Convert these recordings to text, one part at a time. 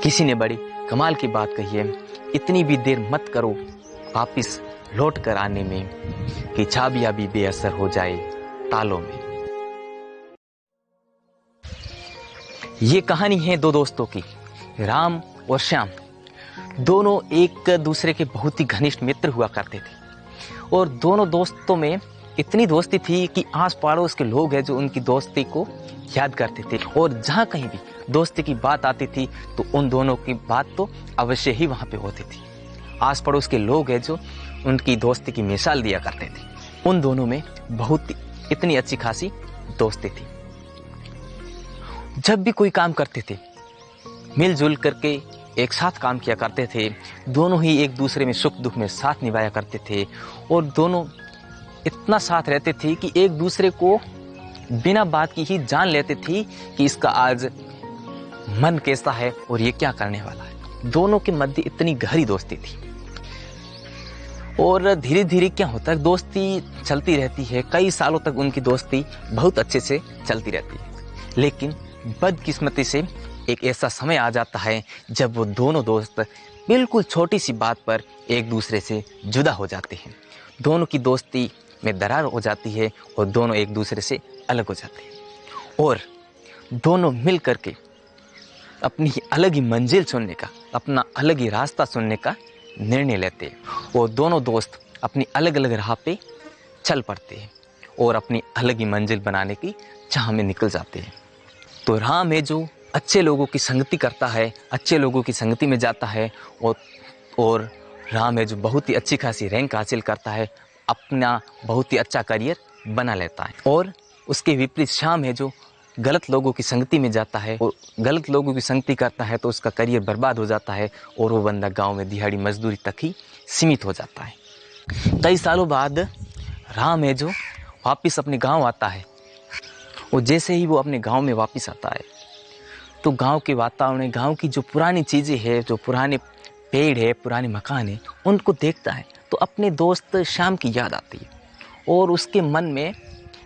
किसी ने बड़ी कमाल की बात कही है, इतनी भी देर मत करो वापिस लौट कर आने में कि चाबियां भी बेअसर हो जाए तालों में। ये कहानी है दो दोस्तों की, राम और श्याम। दोनों एक दूसरे के बहुत ही घनिष्ठ मित्र हुआ करते थे और दोनों दोस्तों में इतनी दोस्ती थी कि आस पड़ोस के लोग हैं जो उनकी दोस्ती को याद करते थे और जहाँ कहीं भी दोस्ती की बात आती थी तो उन दोनों की बात तो अवश्य ही वहाँ पे होती थी। आस पड़ोस के लोग हैं जो उनकी दोस्ती की मिसाल दिया करते थे। उन दोनों में बहुत इतनी अच्छी खासी दोस्ती थी। जब भी कोई काम करते थे मिलजुल करके एक साथ काम किया करते थे। दोनों ही एक दूसरे में सुख दुख में साथ निभाया करते थे और दोनों इतना साथ रहते थे कि एक दूसरे को बिना बात की ही जान लेते थे कि इसका आज मन कैसा है और ये क्या करने वाला है। दोनों के मध्य इतनी गहरी दोस्ती थी और धीरे धीरे क्या होता है, दोस्ती चलती रहती है। कई सालों तक उनकी दोस्ती बहुत अच्छे से चलती रहती है, लेकिन बदकिस्मती से एक ऐसा समय आ जाता है जब वो दोनों दोस्त बिल्कुल छोटी सी बात पर एक दूसरे से जुदा हो जाते हैं। दोनों की दोस्ती में दरार हो जाती है और दोनों एक दूसरे से अलग हो जाते हैं और दोनों मिल करके अपनी अलग ही मंजिल चुनने का, अपना अलग ही रास्ता चुनने का निर्णय लेते हैं और दोनों दोस्त अपनी अलग अलग राह पे चल पड़ते हैं और अपनी अलग ही मंजिल बनाने की चाह में निकल जाते हैं। तो राम है जो अच्छे लोगों की संगति करता है, अच्छे लोगों की संगति में जाता है और राम है जो बहुत ही अच्छी खासी रैंक हासिल करता है, अपना बहुत ही अच्छा करियर बना लेता है। और उसके विपरीत श्याम है जो गलत लोगों की संगति में जाता है और गलत लोगों की संगति करता है तो उसका करियर बर्बाद हो जाता है और वो बंदा गांव में दिहाड़ी मजदूरी तक ही सीमित हो जाता है। कई सालों बाद राम है जो वापस अपने गांव आता है और जैसे ही वो अपने गांव में वापस आता है तो गांव के वातावरण, गांव की जो पुरानी चीज़ें हैं, जो पुराने पेड़ है, पुराने मकान है, उनको देखता है तो अपने दोस्त श्याम की याद आती है और उसके मन में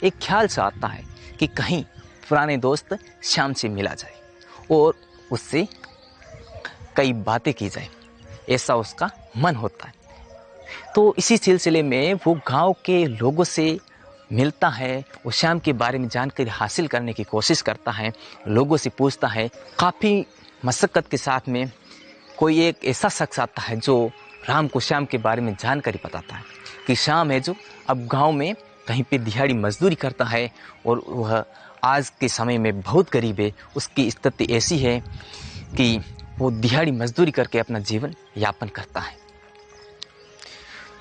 एक ख्याल सा आता है कि कहीं पुराने दोस्त श्याम से मिला जाए और उससे कई बातें की जाए, ऐसा उसका मन होता है। तो इसी सिलसिले में वो गांव के लोगों से मिलता है और श्याम के बारे में जानकारी हासिल करने की कोशिश करता है, लोगों से पूछता है। काफ़ी मशक्क़त के साथ में कोई एक ऐसा शख्स आता है जो राम को श्याम के बारे में जानकारी बताता है कि श्याम है जो अब गांव में कहीं पे दिहाड़ी मजदूरी करता है और वह आज के समय में बहुत गरीब है। उसकी स्थिति ऐसी है कि वो दिहाड़ी मजदूरी करके अपना जीवन यापन करता है।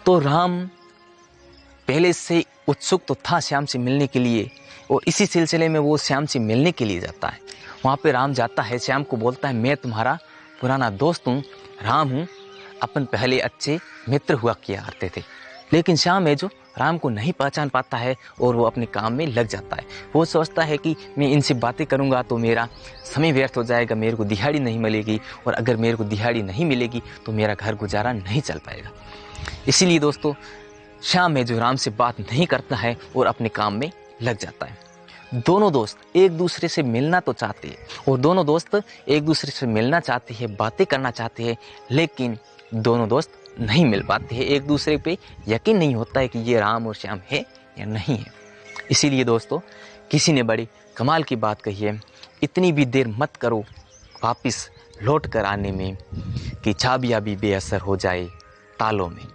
तो राम पहले से उत्सुक तो था श्याम से मिलने के लिए और इसी सिलसिले में वो श्याम से मिलने के लिए जाता है। वहाँ पे राम जाता है, श्याम को बोलता है मैं तुम्हारा पुराना दोस्त हूँ, राम हूँ, अपन पहले अच्छे मित्र हुआ किया करते थे। लेकिन श्याम है जो राम को नहीं पहचान पाता है और वो अपने काम में लग जाता है। वो सोचता है कि मैं इनसे बातें करूँगा तो मेरा समय व्यर्थ हो जाएगा, मेरे को दिहाड़ी नहीं मिलेगी और अगर मेरे को दिहाड़ी नहीं मिलेगी तो मेरा घर गुजारा नहीं चल पाएगा। इसीलिए दोस्तों श्याम है जो राम से बात नहीं करता है और अपने काम में लग जाता है। दोनों दोस्त एक दूसरे से मिलना तो चाहते हैं और दोनों दोस्त एक दूसरे से मिलना चाहते हैं, बातें करना चाहते हैं, लेकिन दोनों दोस्त नहीं मिल पाते हैं। एक दूसरे पे यकीन नहीं होता है कि ये राम और श्याम है या नहीं है। इसीलिए दोस्तों किसी ने बड़ी कमाल की बात कही है, इतनी भी देर मत करो वापिस लौट कर आने में कि चाबियां भी बेअसर हो जाए तालों में।